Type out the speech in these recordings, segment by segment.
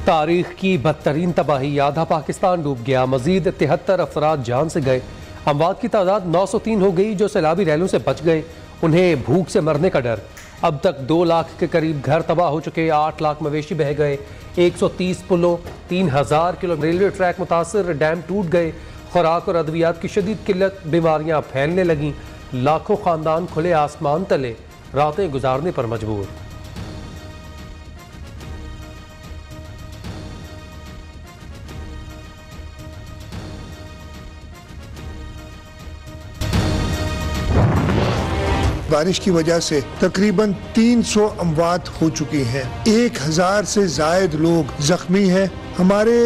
तारीख की बदतरीन तबाही, आधा पाकिस्तान डूब गया, मजीद 73 अफराद जान से गए। अमवात की तादाद 903 हो गई। जो सैलाबी रैलों से बच गए उन्हें भूख से मरने का डर। अब तक 2 लाख के करीब घर तबाह हो चुके, 8 लाख मवेशी बह गए, 130 पुलों, 3000 किलो रेलवे ट्रैक मुतासर, डैम टूट गए। खुराक और अद्वियात की शदीद किल्लत, बीमारियां फैलने लगीं। लाखों खानदान खुले आसमान तले रातें गुजारने पर मजबूर। बारिश की वजह से तकरीबन 300 अमवात हो चुकी हैं। 1000 से जायद लोग जख्मी हैं। हमारे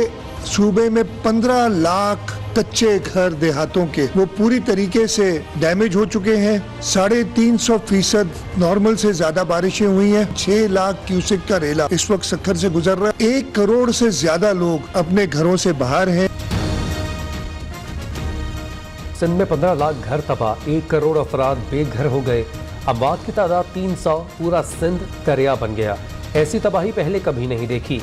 सूबे में 15 लाख कच्चे घर देहातों के वो पूरी तरीके से डैमेज हो चुके हैं। 350% नॉर्मल से ज्यादा बारिशें हुई हैं। 6 लाख क्यूसेक का रेला इस वक्त सक्खर से गुजर रहा है। 1 करोड़ से ज्यादा लोग अपने घरों से बाहर हैं। सिंध में 15 लाख घर तबाह, 1 करोड़ अफराद बेघर हो गए। अमवात की तादाद 300, पूरा सिंध दरिया बन गया। ऐसी तबाही पहले कभी नहीं देखी।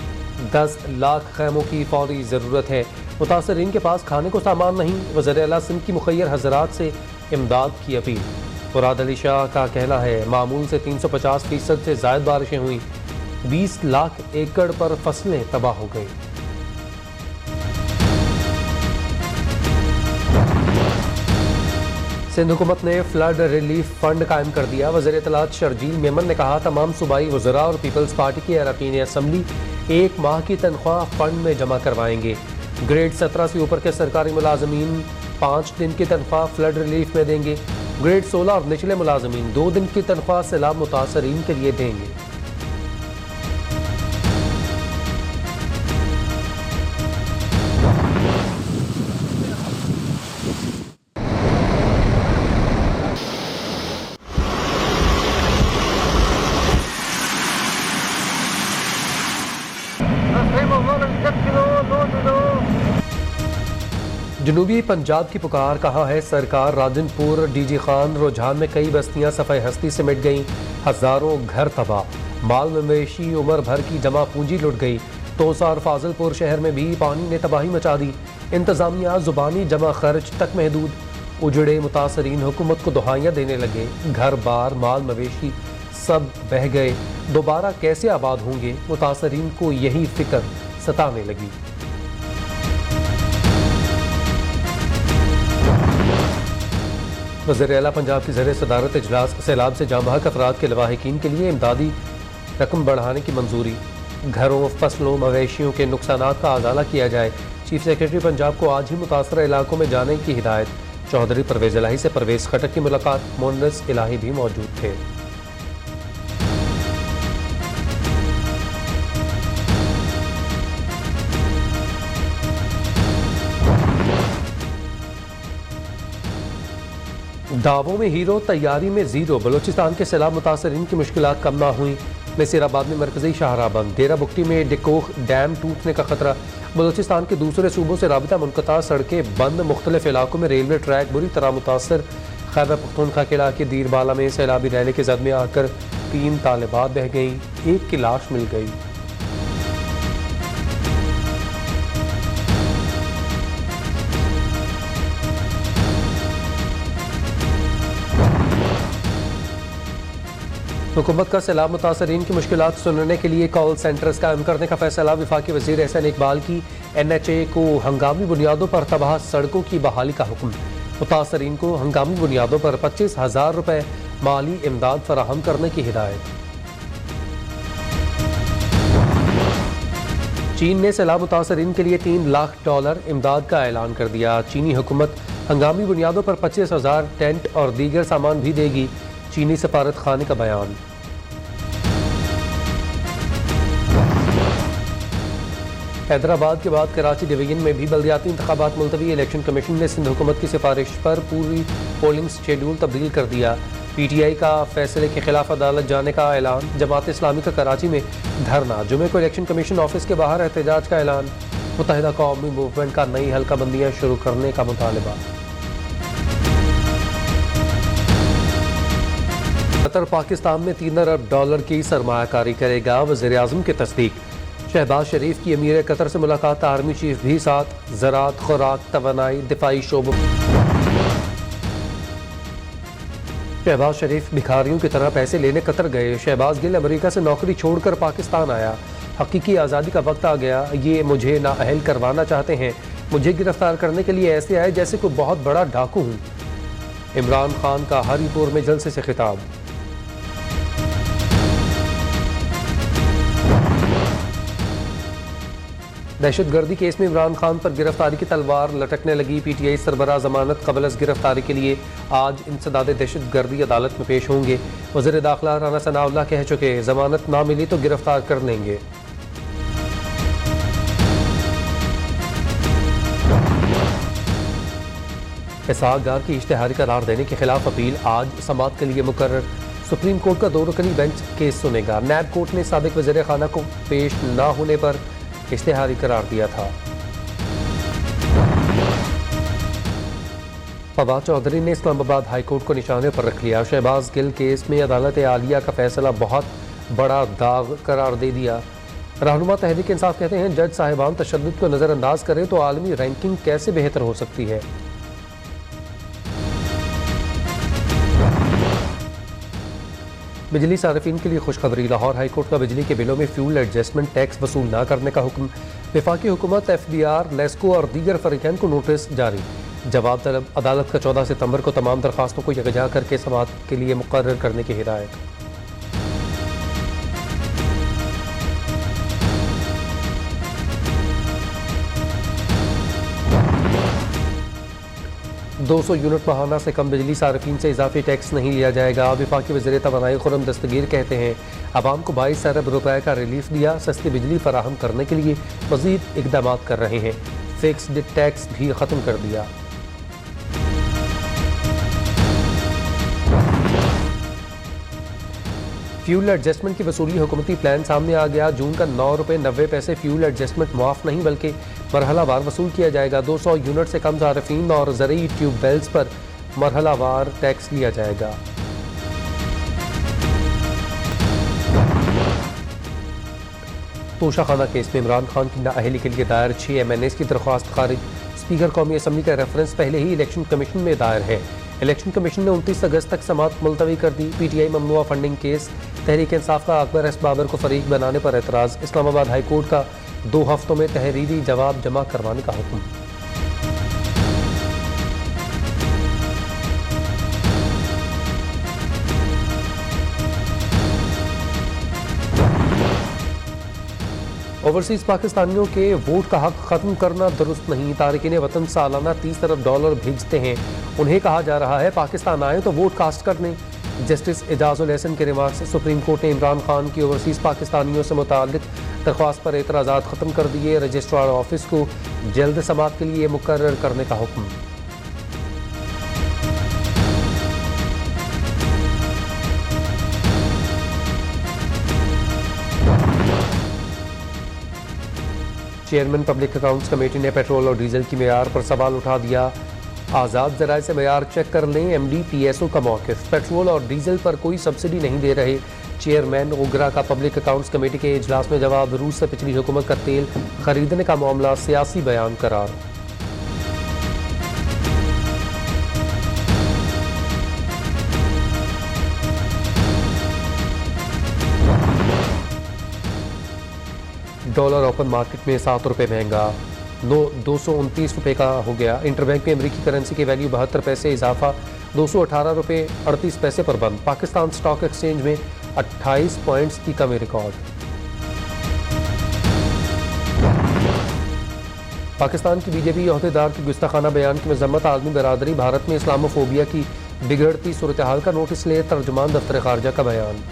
10 लाख खैमों की फौरी ज़रूरत है। मुतासरीन के पास खाने को सामान नहीं। वज़ीर-ए-आला सिंध की मुखय्यर हज़रात से इमदाद की अपील। मुराद अली शाह का कहना है मामूल से 350% से ज़ायद बारिशें हुई, 20 लाख एकड़ पर फसलें तबाह हो गई। सिंध हुकूमत ने फ्लड रिलीफ फंड कायम कर दिया। वज़ीर इत्तलात शर्जील मेमन ने कहा तमाम सूबाई वज़रा और पीपल्स पार्टी के अरकान असम्बली 1 माह की तनख्वाह फंड में जमा करवाएंगे। ग्रेड 17 से ऊपर के सरकारी मुलाजमीन 5 दिन की तनख्वाह फ्लड रिलीफ में देंगे। ग्रेड 16 और निचले मुलाजमीन 2 दिन की तनख्वाह सैलाब मुतासरीन के लिए देंगे। जनूबी पंजाब की पुकार, कहा है सरकार। राजनपुर, डीजी खान, रुझान में कई बस्तियां सफ़े हस्ती से मिट गईं। हज़ारों घर तबाह, माल मवेशी उम्र भर की जमा पूंजी लुट गई। तोसा और फाजिलपुर शहर में भी पानी ने तबाही मचा दी। इंतज़ामिया ज़ुबानी जमा खर्च तक महदूद। उजड़े मुतासरीन हुकूमत को दुहाइयाँ देने लगे। घर बार, माल मवेशी सब बह गए। दोबारा कैसे आबाद होंगे? मुतासरीन को यही फिक्र सताने लगी। वज़ीर-ए-आला पंजाब की ज़रिए सदारत इजलास, सैलाब से जाँ बहक अफराद के लवाहिकीन के लिए इमदादी रकम बढ़ाने की मंजूरी। घरों, फसलों, मवेशियों के नुकसानात का आज़ाला किया जाए। चीफ सेक्रेटरी पंजाब को आज ही मुतासरा इलाकों में जाने की हिदायत। चौधरी परवेज़ इलाही से परवेज़ खटक की मुलाकात। मोनस इलाही भी मौजूद थे। दावों में हीरो, तैयारी में जीरो। बलोचिस्तान के सैलाब मुतासरीन की मुश्किलात कम ना हुई। नसीराबाद में मरकजी शाहराह बंद। डेरा बुगटी में डिकोह डैम टूटने का खतरा। बलोचिस्तान के दूसरे सूबों से राबिता मुनक़ता, सड़कें बंद। मुख्तलिफ इलाकों में रेलवे ट्रैक बुरी तरह मुतासर। खैबर पख्तूनख्वा के इलाके दीरबाला में सैलाबी रैली के जद में आकर 3 तालिबात बह गईं, 1 की लाश मिल गई। हुकूमत का सैलाब मुतासरीन की मुश्किलात सुनने के लिए कॉल सेंटर्स कायम करने का फैसला। वफाकी वज़ीर एहसन इकबाल की NHA को हंगामी बुनियादों पर तबाह सड़कों की बहाली का हुक्म। मुतासरीन को हंगामी बुनियादों पर 25,000 रुपये माली इमदाद फराहम करने की हिदायत। चीन ने सैलाब मुतासरीन के लिए $3 लाख इमदाद का ऐलान कर दिया। चीनी हुकूमत हंगामी बुनियादों पर 25,000 टेंट और दीगर सामान भी देगी। चीनी सफारत खाने का बयान। हैदराबाद के बाद कराची डिवीजन में भी बल्दियाती इंतखाबात मुलतवी। इलेक्शन कमीशन ने सिंध हुकूमत की सिफारिश पर पूरी पोलिंग शेड्यूल तब्दील कर दिया। PTI का फैसले के खिलाफ अदालत जाने का ऐलान। जमात इस्लामी का कराची में धरना। जुमे को इलेक्शन कमीशन ऑफिस के बाहर एहतजाज का ऐलान। मुत्तहिदा कौमी मूवमेंट का नई हल्का बंदियाँ शुरू करने का मुतालबा। कतर पाकिस्तान में $3 अरब की सरमायाकारी करेगा। वज़ीर आज़म की तस्दीक। शहबाज शरीफ की अमीर कतर से मुलाकात, आर्मी चीफ भी साथ, ज़राअत, खुराक, तवानाई, दिफाई शोबों। शहबाज शरीफ भिखारियों की तरह पैसे लेने कतर गए। शहबाज गिल अमेरिका से नौकरी छोड़कर पाकिस्तान आया। हकीकी आज़ादी का वक्त आ गया, ये मुझे नाअहल करवाना चाहते हैं। मुझे गिरफ्तार करने के लिए ऐसे आए जैसे कोई बहुत बड़ा डाकू हूँ। इमरान खान का हरीपुर में जलसे से खिताब। दहशतगर्दी केस में इमरान खान पर गिरफ्तारी की तलवार लटकने लगी। पीटीआई सरबराह जमानत कबल अज़ गिरफ्तारी के लिए आज इंसदाद दहशतगर्दी अदालत में पेश होंगे। वज़ीर दाखिला राना सनाउल्लाह कह चुके, जमानत ना मिली तो गिरफ्तार कर लेंगे। इसहाक डार की इश्तिहारी करार देने के खिलाफ अपील आज समाअत के लिए मुकर्रर। सुप्रीम कोर्ट का 2 रुकनी बेंच केस सुनेगा। नैब कोर्ट ने साबिक वज़ीर खाना को पेश न होने पर इश्तिहारी करार दिया था। फवाद चौधरी ने इस्लामाबाद हाई कोर्ट को निशाने पर रख लिया। शहबाज गिल केस में अदालत आलिया का फैसला बहुत बड़ा दाग करार दे दिया। रहनुमा तहरीक इंसाफ कहते हैं, जज साहिबान तशद्दुद को नज़रअंदाज करें तो आलमी रैंकिंग कैसे बेहतर हो सकती है। बिजली सार्फिन के लिए खुशखबरी। लाहौर हाई कोर्ट का बिजली के बिलों में फ्यूल एडजस्टमेंट टैक्स वसूल न करने का हुक्म। वफाकी हुकूमत, FBR, लेस्को और दीगर फरीकैन को नोटिस जारी। जवाब तलब। अदालत का 14 सितंबर को तमाम दरखास्तों को यकजा करके समाअत के लिए मुकर्रर करने की हिदायत। $200 यूनिट माहाना से कम बिजली सार्फिन से इजाफी टैक्स नहीं लिया जाएगा। वफाकी वज़ीर तवानाई खुर्रम दस्तगीर कहते हैं, आवाम को 22 अरब रुपए का रिलीफ दिया। सस्ती बिजली फराहम करने के लिए मज़ीद इकदाम कर रहे हैं। फिक्स्ड टैक्स भी ख़त्म कर दिया। फ्यूल एडजस्टमेंट की वसूली हुकूमती प्लान सामने आ गया। जून का 9 रुपये 90 पैसे फ्यूल एडजस्टमेंट मुआफ़ नहीं बल्कि मरहलावार वसूल किया जाएगा। 200 यूनिट से कम सार्फिन और ज़रूरी ट्यूबवेल्स पर मरहलावार टैक्स लिया जाएगा। तोशाखाना केस में इमरान खान की नाअहली के लिए दायर 6 MNAs की दरख्वास्त खारिज। स्पीकर कौमी असम्बली का रेफरेंस पहले ही इलेक्शन कमीशन में दायर है। इलेक्शन कमीशन ने 29 अगस्त तक समाअत मुलतवी कर दी। PTI ममनुआ फंडिंग केस। तहरीक इंसाफ का अकबर एस बाबर को फरीक बनाने पर एतराज़। इस्लामाबाद हाई कोर्ट का 2 हफ्तों में तहरीरी जवाब जमा करवाने का हुक्म। ओवरसीज़ पाकिस्तानियों के वोट का हक ख़त्म करना दुरुस्त नहीं। तारिकीन वतन सालाना $30 अरब भेजते हैं। उन्हें कहा जा रहा है पाकिस्तान आए तो वोट कास्ट कर लें। जस्टिस एजाजुल एहसन के रिमार्क से सुप्रीम कोर्ट ने इमरान खान की ओवरसीज़ पाकिस्तानियों से मुताल्लिक दरख्वास्त पर एतराज़ात ख़त्म कर दिए। रजिस्ट्रार ऑफिस को जल्द समाअत के लिए मुकर्रर करने का हुक्म। चेयरमैन पब्लिक अकाउंट्स कमेटी ने पेट्रोल और डीजल की मेयार पर सवाल उठा दिया। आज़ाद ज़राए से मेयार चेक कर लें। MD PSO का मौक़िफ़। पेट्रोल और डीजल पर कोई सब्सिडी नहीं दे रहे। चेयरमैन ओगरा का पब्लिक अकाउंट्स कमेटी के इजलास में जवाब। रूस से पिछली हुकूमत का तेल खरीदने का मामला सियासी बयान करार। डॉलर ओपन मार्केट में 7 रुपये महंगा, 229 रुपये का हो गया। इंटरबैंक में अमरीकी करेंसी की वैल्यू 72 पैसे इजाफा, 218 रुपये 38 पैसे पर बंद। पाकिस्तान स्टॉक एक्सचेंज में 28 पॉइंट्स की कमी रिकॉर्ड। पाकिस्तान की बीजेपी अहदेदार की गुस्ताखाना बयान की मजम्मत। आलमी बरादरी भारत में इस्लामोफोबिया की बिगड़ती सूरत हाल का नोटिस ले। तर्जुमान दफ्तर खारजा का बयान।